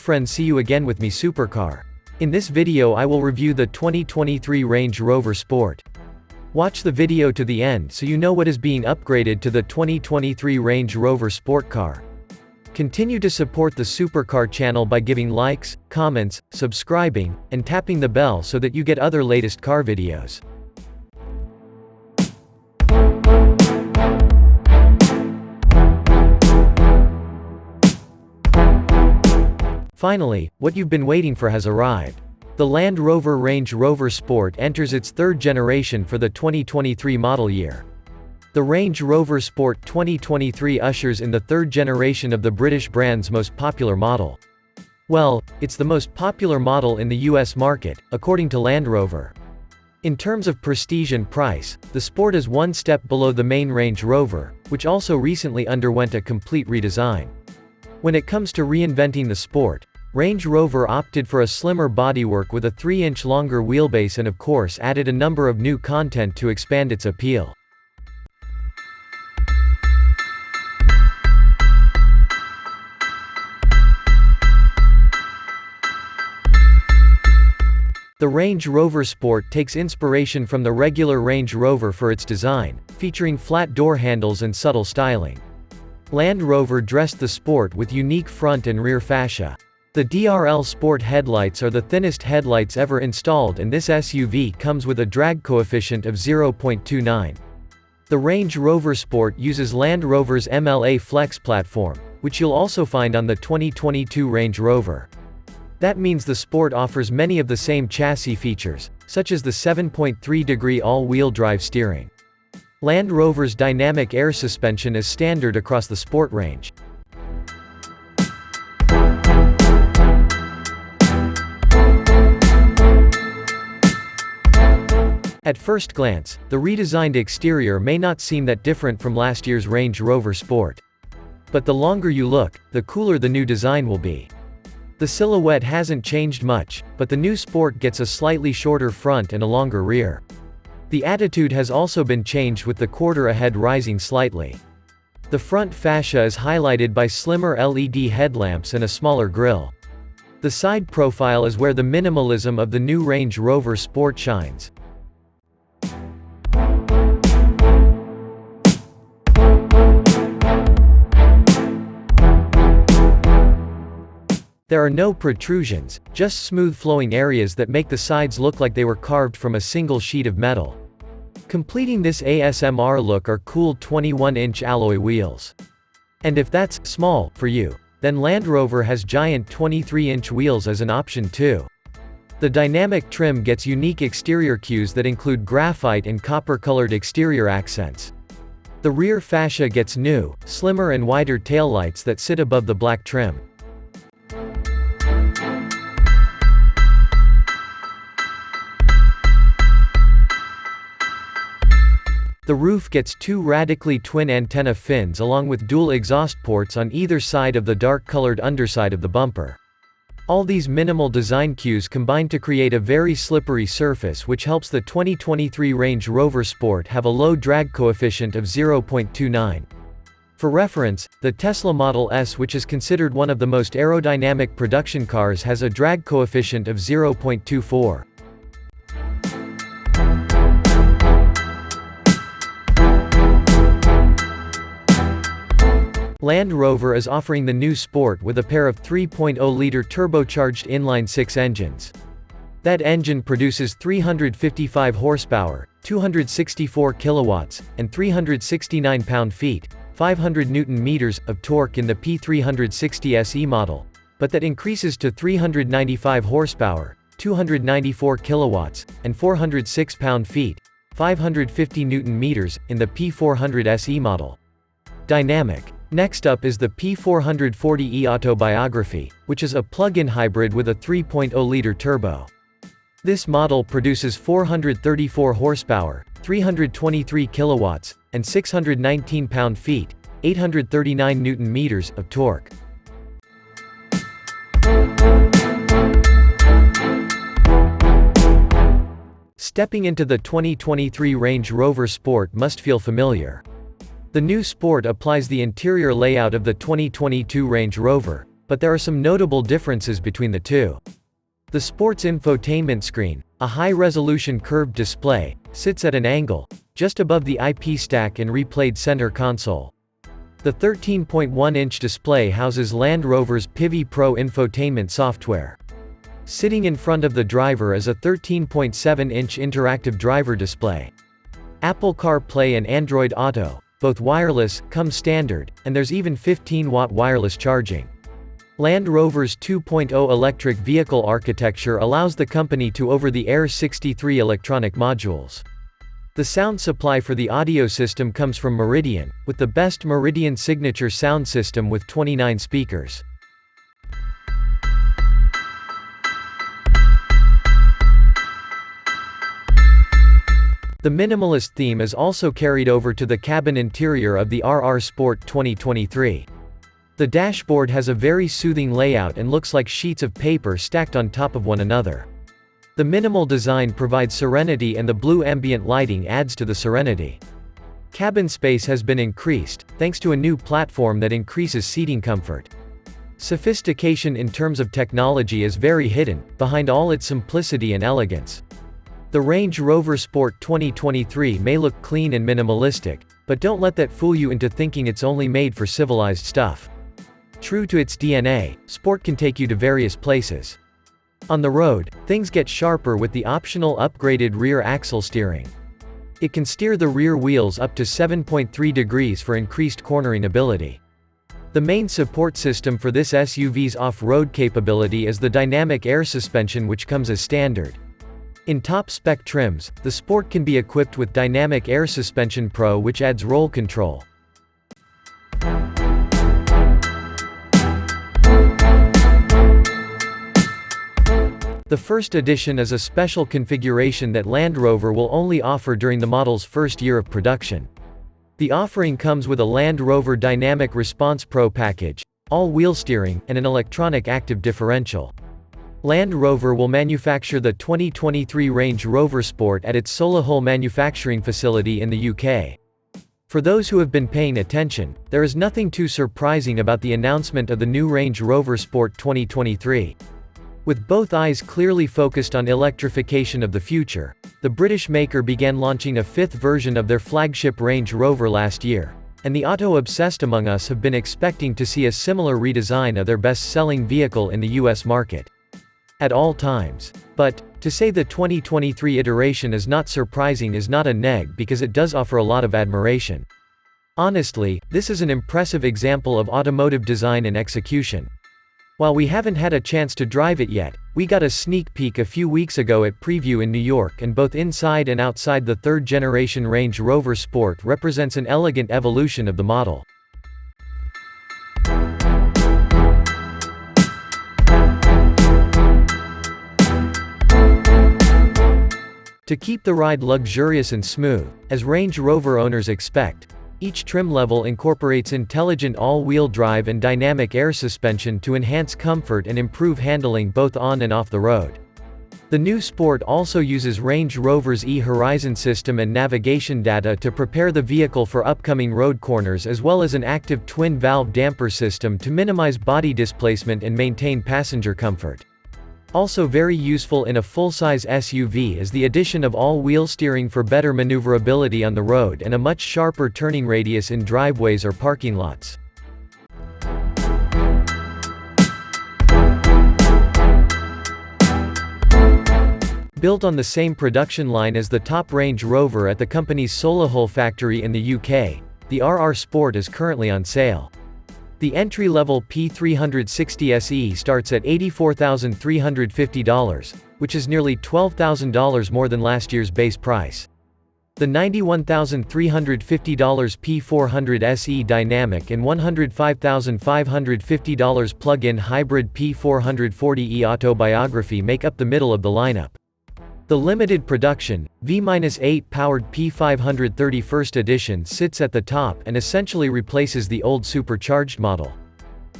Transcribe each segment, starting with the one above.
friends, see you again with me Supercar. In this video I will review the 2023 Range Rover Sport. Watch the video to the end so you know what is being upgraded to the 2023 Range Rover Sport car. Continue to support the Supercar channel by giving likes, comments, subscribing, and tapping the bell so that you get other latest car videos. Finally, what you've been waiting for has arrived. The Land Rover Range Rover Sport enters its third generation for the 2023 model year. The Range Rover Sport 2023 ushers in the third generation of the British brand's most popular model. Well, it's the most popular model in the US market, according to Land Rover. In terms of prestige and price, the Sport is one step below the main Range Rover, which also recently underwent a complete redesign. When it comes to reinventing the Sport, Range Rover opted for a slimmer bodywork with a 3-inch longer wheelbase and of course added a number of new content to expand its appeal. The Range Rover Sport takes inspiration from the regular Range Rover for its design, featuring flat door handles and subtle styling. Land Rover dressed the Sport with unique front and rear fascia. The DRL Sport headlights are the thinnest headlights ever installed, and this SUV comes with a drag coefficient of 0.29. The Range Rover Sport uses Land Rover's MLA Flex platform, which you'll also find on the 2022 Range Rover. That means the Sport offers many of the same chassis features, such as the 7.3-degree all-wheel drive steering. Land Rover's dynamic air suspension is standard across the Sport range. At first glance, the redesigned exterior may not seem that different from last year's Range Rover Sport. But the longer you look, the cooler the new design will be. The silhouette hasn't changed much, but the new Sport gets a slightly shorter front and a longer rear. The attitude has also been changed, with the quarter ahead rising slightly. The front fascia is highlighted by slimmer LED headlamps and a smaller grille. The side profile is where the minimalism of the new Range Rover Sport shines. There are no protrusions, just smooth flowing areas that make the sides look like they were carved from a single sheet of metal. Completing this ASMR look are cool 21-inch alloy wheels. And if that's small for you, then Land Rover has giant 23-inch wheels as an option too. The dynamic trim gets unique exterior cues that include graphite and copper-colored exterior accents. The rear fascia gets new, slimmer and wider taillights that sit above the black trim. The roof gets two radically twin antenna fins along with dual exhaust ports on either side of the dark-colored underside of the bumper. All these minimal design cues combine to create a very slippery surface, which helps the 2023 Range Rover Sport have a low drag coefficient of 0.29. For reference, the Tesla Model S, which is considered one of the most aerodynamic production cars, has a drag coefficient of 0.24. Land Rover is offering the new Sport with a pair of 3.0-liter turbocharged inline-6 engines. That engine produces 355 horsepower, 264 kilowatts, and 369 pound-feet, 500 Newton-meters, of torque in the P360 SE model, but that increases to 395 horsepower, 294 kilowatts, and 406 pound-feet, 550 Newton-meters, in the P400 SE model. Dynamic. Next up is the P440e Autobiography, which is a plug-in hybrid with a 3.0-liter turbo. This model produces 434 horsepower, 323 kilowatts, and 619 pound-feet, 839 Newton-meters, of torque. Stepping into the 2023 Range Rover Sport must feel familiar. The new Sport applies the interior layout of the 2022 Range Rover, but there are some notable differences between the two. The Sport's infotainment screen, a high-resolution curved display, sits at an angle, just above the IP stack and replayed center console. The 13.1-inch display houses Land Rover's Pivi Pro infotainment software. Sitting in front of the driver is a 13.7-inch interactive driver display. Apple CarPlay and Android Auto, both wireless, come standard, and there's even 15-watt wireless charging. Land Rover's 2.0 electric vehicle architecture allows the company to over-the-air 63 electronic modules. The sound supply for the audio system comes from Meridian, with the best Meridian signature sound system with 29 speakers. The minimalist theme is also carried over to the cabin interior of the RR Sport 2023. The dashboard has a very soothing layout and looks like sheets of paper stacked on top of one another. The minimal design provides serenity and the blue ambient lighting adds to the serenity. Cabin space has been increased, thanks to a new platform that increases seating comfort. Sophistication in terms of technology is very hidden, behind all its simplicity and elegance. The Range Rover Sport 2023 may look clean and minimalistic, but don't let that fool you into thinking it's only made for civilized stuff. True to its DNA, Sport can take you to various places. On the road, things get sharper with the optional upgraded rear axle steering. It can steer the rear wheels up to 7.3 degrees for increased cornering ability. The main support system for this SUV's off-road capability is the dynamic air suspension, which comes as standard. In top-spec trims, the Sport can be equipped with Dynamic Air Suspension Pro, which adds roll control. The first edition is a special configuration that Land Rover will only offer during the model's first year of production. The offering comes with a Land Rover Dynamic Response Pro package, all-wheel steering, and an electronic active differential. Land Rover will manufacture the 2023 Range Rover Sport at its Solihull manufacturing facility in the UK. For those who have been paying attention, there is nothing too surprising about the announcement of the new Range Rover Sport 2023. With both eyes clearly focused on electrification of the future, the British maker began launching a fifth version of their flagship Range Rover last year, and the auto-obsessed among us have been expecting to see a similar redesign of their best-selling vehicle in the US market. At all times. But, to say the 2023 iteration is not surprising is not a neg, because it does offer a lot of admiration. Honestly, this is an impressive example of automotive design and execution. While we haven't had a chance to drive it yet, we got a sneak peek a few weeks ago at Preview in New York, and both inside and outside the third-generation Range Rover Sport represents an elegant evolution of the model. To keep the ride luxurious and smooth, as Range Rover owners expect, each trim level incorporates intelligent all-wheel drive and dynamic air suspension to enhance comfort and improve handling both on and off the road. The new Sport also uses Range Rover's e-Horizon system and navigation data to prepare the vehicle for upcoming road corners, as well as an active twin-valve damper system to minimize body displacement and maintain passenger comfort. Also very useful in a full-size SUV is the addition of all-wheel steering for better maneuverability on the road and a much sharper turning radius in driveways or parking lots. Built on the same production line as the top Range Rover at the company's Solihull factory in the UK, the RR Sport is currently on sale. The entry-level P360 SE starts at $84,350, which is nearly $12,000 more than last year's base price. The $91,350 P400 SE Dynamic and $105,550 plug-in hybrid P440e Autobiography make up the middle of the lineup. The limited production, V-8 powered P530 First Edition sits at the top and essentially replaces the old supercharged model.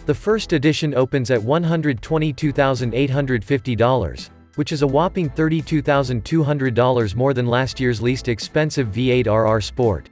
The First Edition opens at $122,850, which is a whopping $32,200 more than last year's least expensive V8 RR Sport.